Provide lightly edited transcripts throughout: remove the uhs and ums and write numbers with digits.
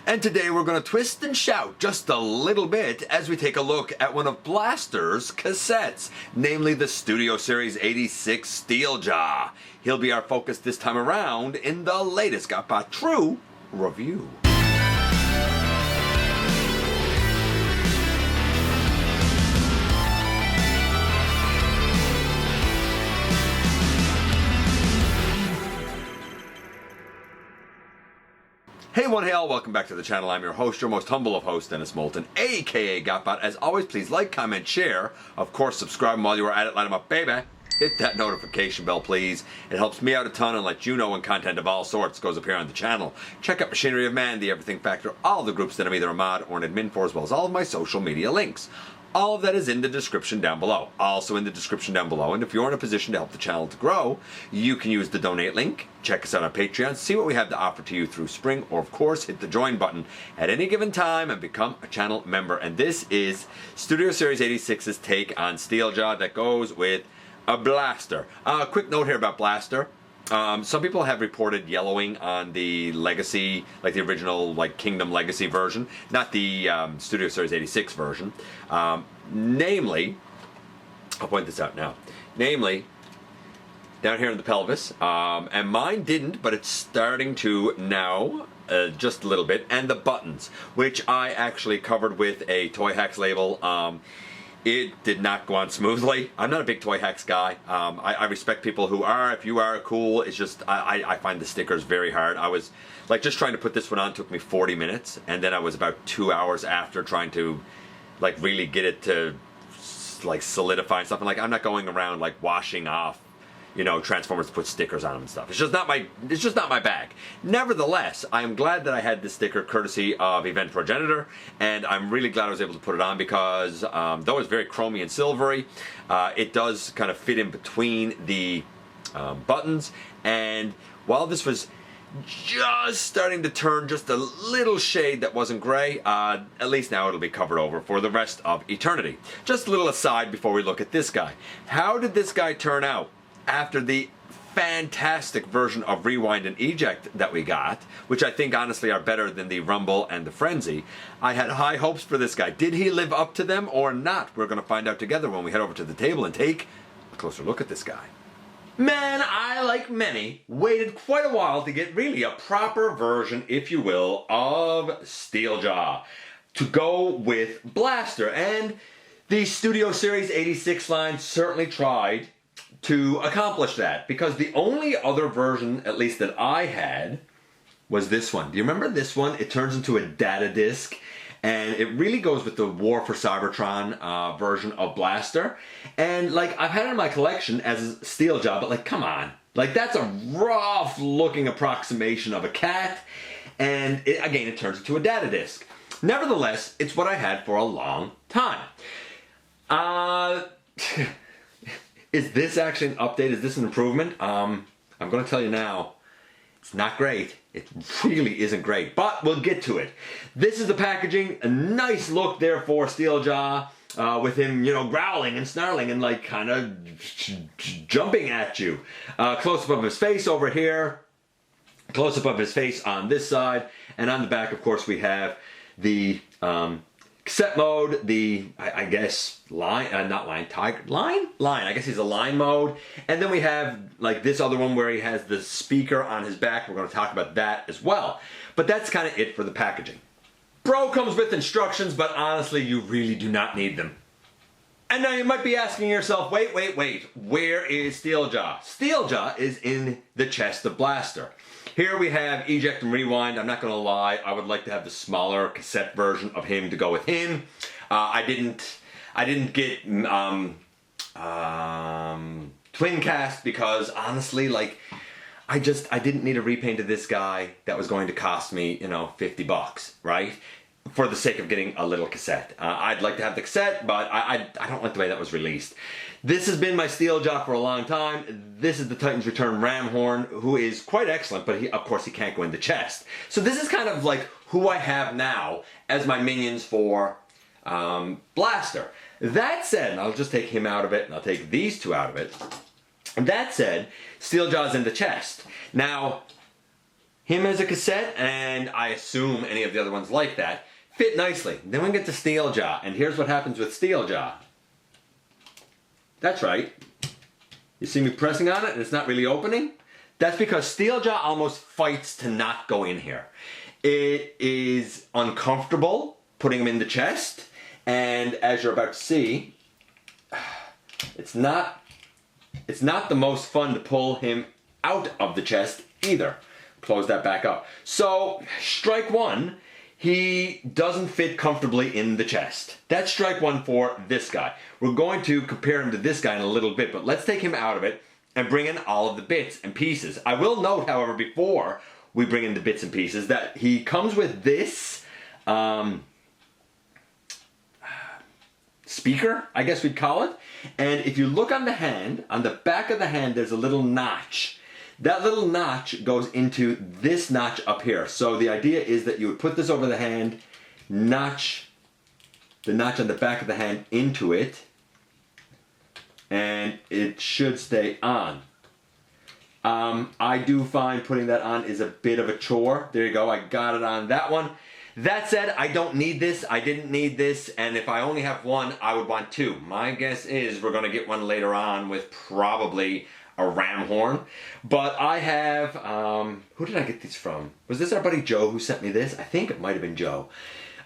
And today we're going to twist and shout just a little bit as we take a look at one of Blaster's cassettes, namely the Studio Series 86 Steeljaw. He'll be our focus this time around in the latest GotBot True review. Hey one, hey all, welcome back to the channel. I'm your host, your most humble of hosts, Dennis Moulton, aka GotBot. As always, please like, comment, share. Of course, subscribe, and while you are at it, light them up, baby. Hit that notification bell, please. It helps me out a ton and lets you know when content of all sorts goes up here on the channel. Check out Machinery of Man, The Everything Factor, all the groups that I'm either a mod or an admin for, as well as all of my social media links. All of that is in the description down below. Also in the description down below. And if you're in a position to help the channel to grow, you can use the donate link. Check us out on Patreon. See what we have to offer to you through Spring. Or, of course, hit the join button at any given time and become a channel member. And this is Studio Series 86's take on Steeljaw that goes with a Blaster. Quick note here about Blaster. Some people have reported yellowing on the Legacy, like the original Kingdom Legacy version, not the Studio Series 86 version. Namely, I'll point this out now, namely, down here in the pelvis, and mine didn't, but it's starting to now, just a little bit, and the buttons, which I actually covered with a Toy Hacks label. It did not go on smoothly. I'm not a big Toy Hacks guy. I respect people who are. If you are, cool. It's just, I find the stickers very hard. I was, just trying to put this one on took me 40 minutes, and then I was about 2 hours after trying to, really get it to, solidify and stuff. And, I'm not going around, washing off, Transformers to put stickers on them and stuff. It's just not my bag. Nevertheless, I am glad that I had this sticker courtesy of Event Progenitor, and I'm really glad I was able to put it on because though it's very chromy and silvery, it does kind of fit in between the buttons. And while this was just starting to turn just a little shade that wasn't gray, at least now it'll be covered over for the rest of eternity. Just a little aside before we look at this guy. How did this guy turn out after the fantastic version of Rewind and Eject that we got, which I think honestly are better than the Rumble and the Frenzy? I had high hopes for this guy. Did he live up to them or not? We're going to find out together when we head over to the table and take a closer look at this guy. Man, I, like many, waited quite a while to get really a proper version, if you will, of Steeljaw to go with Blaster. And the Studio Series 86 line certainly tried to accomplish that, because the only other version, at least that I had, was this one. Do you remember this one? It turns into a data disc, and it really goes with the War for Cybertron version of Blaster. And I've had it in my collection as Steeljaw, but come on. That's a rough looking approximation of a cat, and it turns into a data disc. Nevertheless, it's what I had for a long time. Is this actually an update? Is this an improvement? I'm going to tell you now, it's not great. It really isn't great, but we'll get to it. This is the packaging. A nice look there for Steeljaw, with him, growling and snarling and kind of jumping at you. Close-up of his face over here. Close-up of his face on this side. And on the back, of course, we have the cassette mode, the, I guess, line, not line, tiger, line? Line, I guess he's a line mode. And then we have, this other one where he has the speaker on his back. We're going to talk about that as well. But that's kind of it for the packaging. Pro comes with instructions, but honestly, you really do not need them. And now you might be asking yourself, wait, where is Steeljaw? Steeljaw is in the chest of Blaster. Here we have Eject and Rewind. I'm not going to lie, I would like to have the smaller cassette version of him to go with him. I didn't get Twin Cast because honestly, I didn't need a repaint of this guy that was going to cost me, $50, right? For the sake of getting a little cassette. I'd like to have the cassette, but I don't like the way that was released. This has been my Steeljaw for a long time. This is the Titan's Return Ramhorn, who is quite excellent, but of course he can't go in the chest. So this is kind of who I have now as my minions for Blaster. That said, and I'll just take him out of it, and I'll take these two out of it. That said, Steeljaw's in the chest. Now, him as a cassette, and I assume any of the other ones like that, fit nicely. Then we get to Steeljaw, and here's what happens with Steeljaw. That's right. You see me pressing on it and it's not really opening? That's because Steeljaw almost fights to not go in here. It is uncomfortable putting him in the chest, and as you're about to see, it's not the most fun to pull him out of the chest either. Close that back up. So, strike one, he doesn't fit comfortably in the chest. That's strike one for this guy. We're going to compare him to this guy in a little bit, but let's take him out of it and bring in all of the bits and pieces. I will note, however, before we bring in the bits and pieces, that he comes with this speaker, I guess we'd call it. And if you look on the hand, on the back of the hand, there's a little notch. That little notch goes into this notch up here. So the idea is that you would put this over the hand, notch the notch on the back of the hand into it, and it should stay on. I do find putting that on is a bit of a chore. There you go, I got it on that one. That said, I don't need this, I didn't need this, and if I only have one, I would want two. My guess is we're gonna get one later on with probably a ram horn. But I have, who did I get these from? Was this our buddy Joe who sent me this? I think it might have been Joe.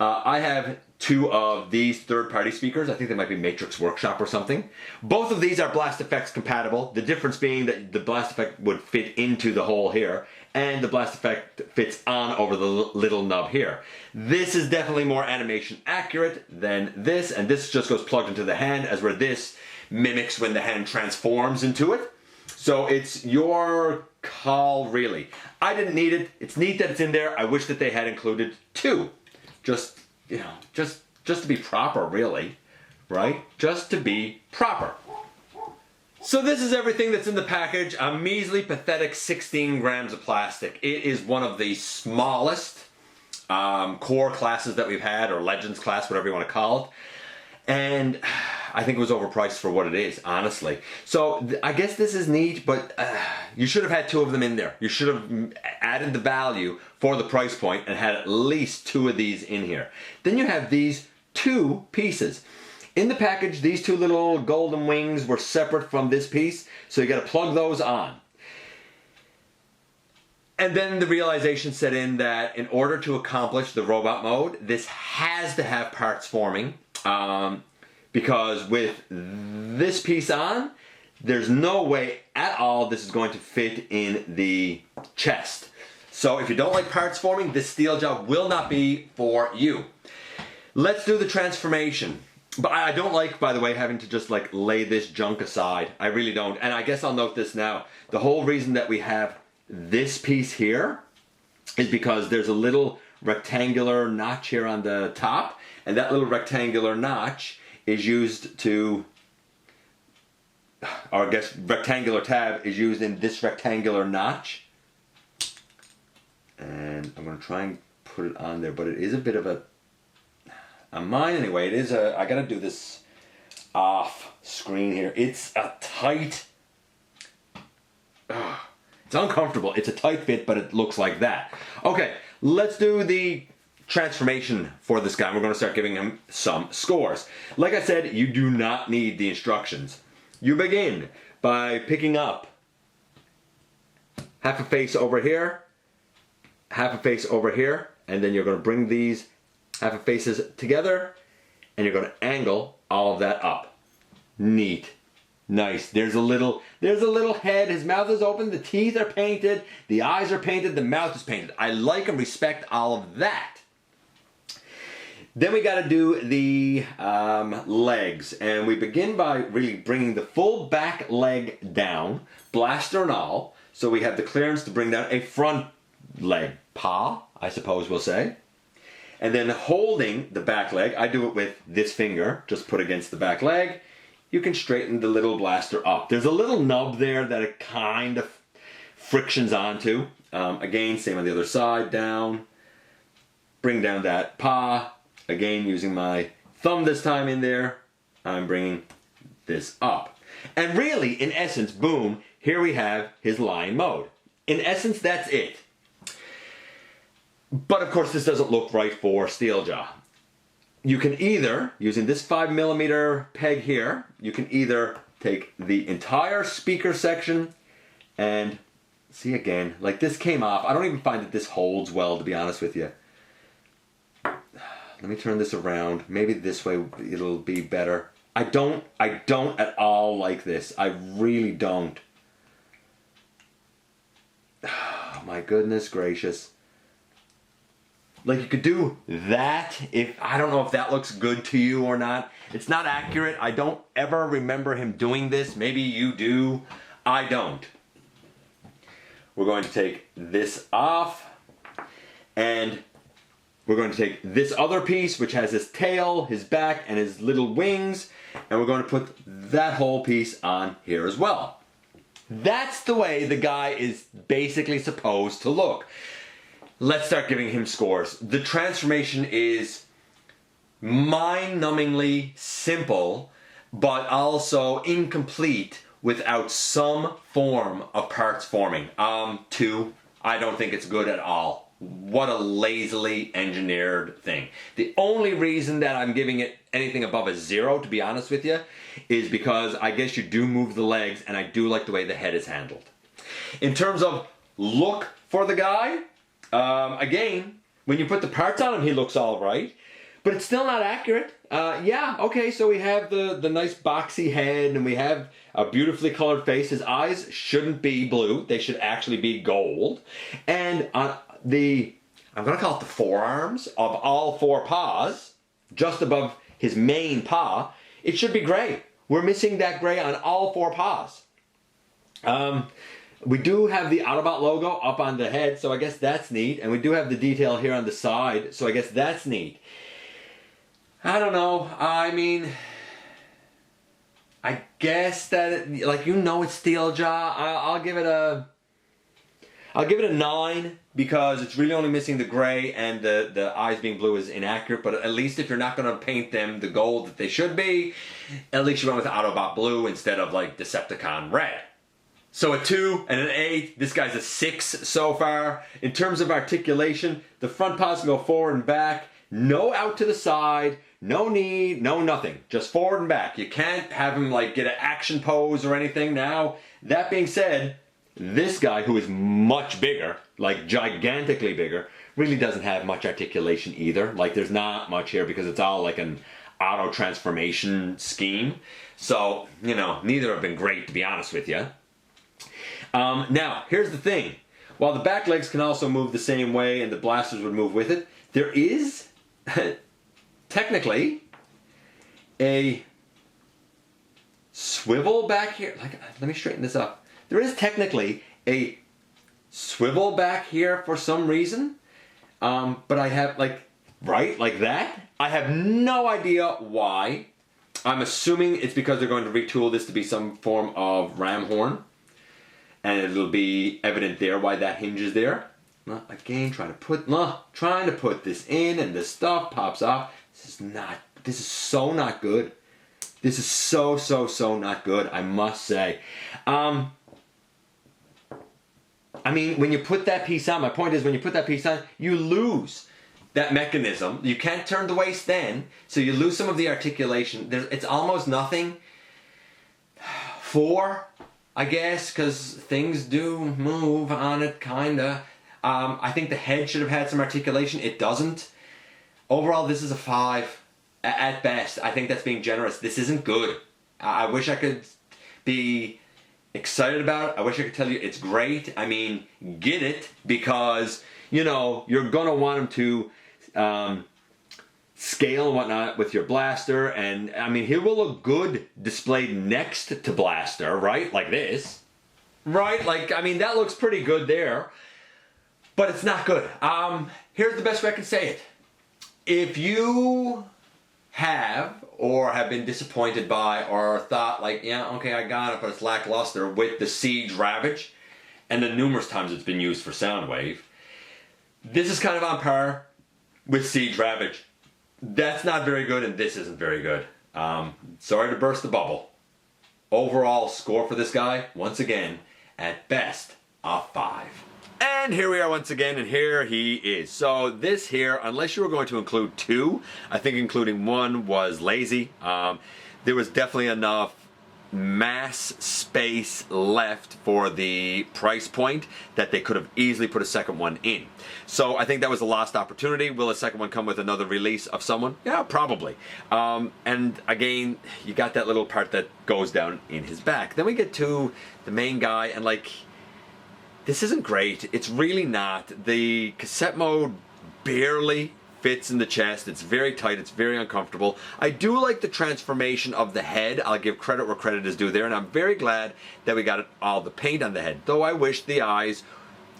I have two of these third-party speakers. I think they might be Matrix Workshop or something. Both of these are Blast Effects compatible. The difference being that the Blast Effect would fit into the hole here, and the Blast Effect fits on over the little nub here. This is definitely more animation accurate than this, and this just goes plugged into the hand, as where this mimics when the hand transforms into it. So it's your call, really. I didn't need it. It's neat that it's in there. I wish that they had included two. Just, you know, just to be proper, really, right? Just to be proper. So this is everything that's in the package. A measly, pathetic 16 grams of plastic. It is one of the smallest core classes that we've had, or Legends class, whatever you want to call it. And I think it was overpriced for what it is, honestly. So I guess this is neat, but you should have had two of them in there. You should have added the value for the price point and had at least two of these in here. Then you have these two pieces. In the package, these two little golden wings were separate from this piece, so you got to plug those on. And then the realization set in that in order to accomplish the robot mode, this has to have parts forming. Because with this piece on, there's no way at all this is going to fit in the chest. So if you don't like parts forming, this Steeljaw will not be for you. Let's do the transformation. But I don't like, by the way, having to just like lay this junk aside. I really don't. And I guess I'll note this now. The whole reason that we have this piece here is because there's a little rectangular notch here on the top, and that little rectangular notch is used to, or I guess rectangular tab is used in this rectangular notch. And I'm going to try and put it on there, but it is a bit of a, on mine anyway, it is a, I got to do this off screen here. It's a tight, it's uncomfortable. It's a tight fit, but it looks like that. Okay, let's do the transformation for this guy. We're going to start giving him some scores. Like I said, you do not need the instructions. You begin by picking up half a face over here, half a face over here, and then you're going to bring these half a faces together, and you're going to angle all of that up. Neat. Nice. There's a little head. His mouth is open. The teeth are painted. The eyes are painted. The mouth is painted. I like and respect all of that. Then we got to do the legs, and we begin by really bringing the full back leg down, blaster and all, so we have the clearance to bring down a front leg, paw, I suppose we'll say. And then holding the back leg, I do it with this finger, just put against the back leg. You can straighten the little blaster up. There's a little nub there that it kind of frictions onto. Again, same on the other side, down. Bring down that paw. Again, using my thumb this time in there, I'm bringing this up. And really, in essence, boom, here we have his line mode. In essence, that's it. But of course this doesn't look right for Steeljaw. You can either, using this 5mm peg here, you can either take the entire speaker section and, see again, like this came off. I don't even find that this holds well, to be honest with you. Let me turn this around. Maybe this way it'll be better. I don't at all like this. I really don't. Oh, my goodness gracious. Like you could do that if, I don't know if that looks good to you or not. It's not accurate. I don't ever remember him doing this. Maybe you do. I don't. We're going to take this off and we're going to take this other piece which has his tail, his back, and his little wings, and we're going to put that whole piece on here as well. That's the way the guy is basically supposed to look. Let's start giving him scores. The transformation is mind-numbingly simple, but also incomplete without some form of parts forming. 2, I don't think it's good at all. What a lazily engineered thing. The only reason that I'm giving it anything above a 0, to be honest with you, is because I guess you do move the legs, and I do like the way the head is handled. In terms of look for the guy, again, when you put the parts on him, he looks all right, but it's still not accurate. Yeah, okay, so we have the nice boxy head, and we have a beautifully colored face. His eyes shouldn't be blue. They should actually be gold. And on I'm going to call it the forearms of all 4 paws, just above his main paw, it should be gray. We're missing that gray on all 4 paws. We do have the Autobot logo up on the head, so I guess that's neat. And we do have the detail here on the side, so I guess that's neat. I don't know. I mean, I guess that, like, you know, it's Steeljaw. I'll give it a 9 because it's really only missing the gray, and the eyes being blue is inaccurate. But at least if you're not going to paint them the gold that they should be, at least you went with Autobot blue instead of like Decepticon red. So a 2 and an 8. This guy's a 6 so far. In terms of articulation, the front paws can go forward and back. No out to the side. No knee. No nothing. Just forward and back. You can't have him like get an action pose or anything. Now, that being said, this guy, who is much bigger, like gigantically bigger, really doesn't have much articulation either. Like there's not much here because it's all like an auto transformation scheme. So, you know, neither have been great, to be honest with you. Now, here's the thing. While the back legs can also move the same way and the blasters would move with it, there is technically a swivel back here. Like, let me straighten this up. There is technically a swivel back here for some reason, but I have, like, right, like that. I have no idea why. I'm assuming it's because they're going to retool this to be some form of ram horn. And it'll be evident there why that hinge is there. Again, trying to put this in, and this stuff pops off. This is so not good. This is so not good, I must say. I mean, when you put that piece on, my point is when you put that piece on, you lose that mechanism. You can't turn the waist then, so you lose some of the articulation. It's almost nothing. 4. I guess, because things do move on it, kinda. I think the head should have had some articulation. It doesn't. Overall, this is a 5. At best. I think that's being generous. This isn't good. I wish I could be excited about it. I wish I could tell you it's great. I mean, get it, because, you know, you're going to want him to scale and whatnot with your blaster, and I mean, he will look good displayed next to blaster, right? Like this, right? Like, I mean, that looks pretty good there, but it's not good. Here's the best way I can say it. If you have been disappointed by or thought like, yeah, okay, I got it, but it's lackluster with the Siege Ravage, and the numerous times it's been used for Soundwave, this is kind of on par with Siege Ravage. That's not very good, and this isn't very good. Sorry to burst the bubble. Overall score for this guy, once again, at best, a 5. And here we are once again, and here he is. So this here, unless you were going to include two, I think including one was lazy. There was definitely enough mass space left for the price point that they could have easily put a second one in. So I think that was a lost opportunity. Will a second one come with another release of someone? Yeah, probably. And again, you got that little part that goes down in his back. Then we get to the main guy, and like, this isn't great. It's really not. The cassette mode barely fits in the chest. It's very tight. It's very uncomfortable. I do like the transformation of the head. I'll give credit where credit is due there, and I'm very glad that we got all the paint on the head. Though I wish the eyes,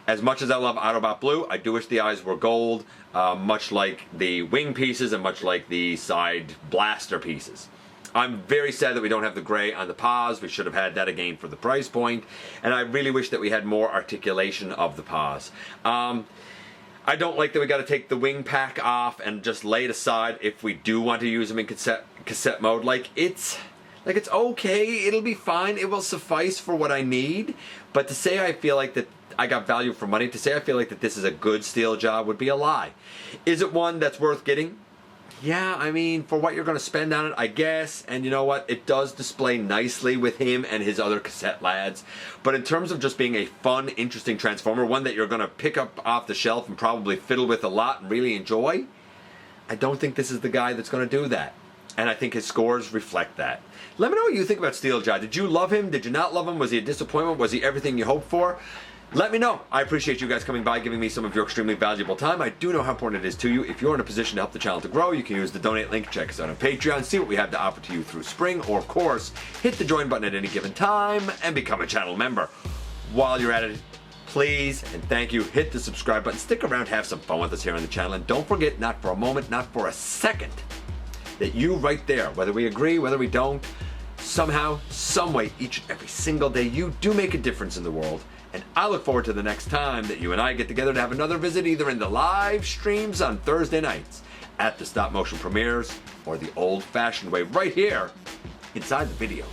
as much as I love Autobot Blue, I do wish the eyes were gold, much like the wing pieces and much like the side blaster pieces. I'm very sad that we don't have the gray on the paws. We should have had that again for the price point. And I really wish that we had more articulation of the paws. I don't like that we got to take the wing pack off and just lay it aside if we do want to use them in cassette mode. Like it's okay. It'll be fine. It will suffice for what I need. But to say I feel like that I got value for money, to say I feel like that this is a good Steeljaw would be a lie. Is it one that's worth getting? Yeah, I mean, for what you're going to spend on it, I guess. And you know what? It does display nicely with him and his other cassette lads. But in terms of just being a fun, interesting Transformer, one that you're going to pick up off the shelf and probably fiddle with a lot and really enjoy, I don't think this is the guy that's going to do that. And I think his scores reflect that. Let me know what you think about Steeljaw. Did you love him? Did you not love him? Was he a disappointment? Was he everything you hoped for? Let me know. I appreciate you guys coming by, giving me some of your extremely valuable time. I do know how important it is to you. If you're in a position to help the channel to grow, you can use the donate link. Check us out on Patreon. See what we have to offer to you through spring. Or, of course, hit the join button at any given time and become a channel member. While you're at it, please and thank you, hit the subscribe button. Stick around, have some fun with us here on the channel. And don't forget, not for a moment, not for a second, that you right there, whether we agree, whether we don't, somehow, some way, each and every single day, you do make a difference in the world. And I look forward to the next time that you and I get together to have another visit, either in the live streams on Thursday nights, at the stop motion premieres, or the old fashioned way right here inside the video.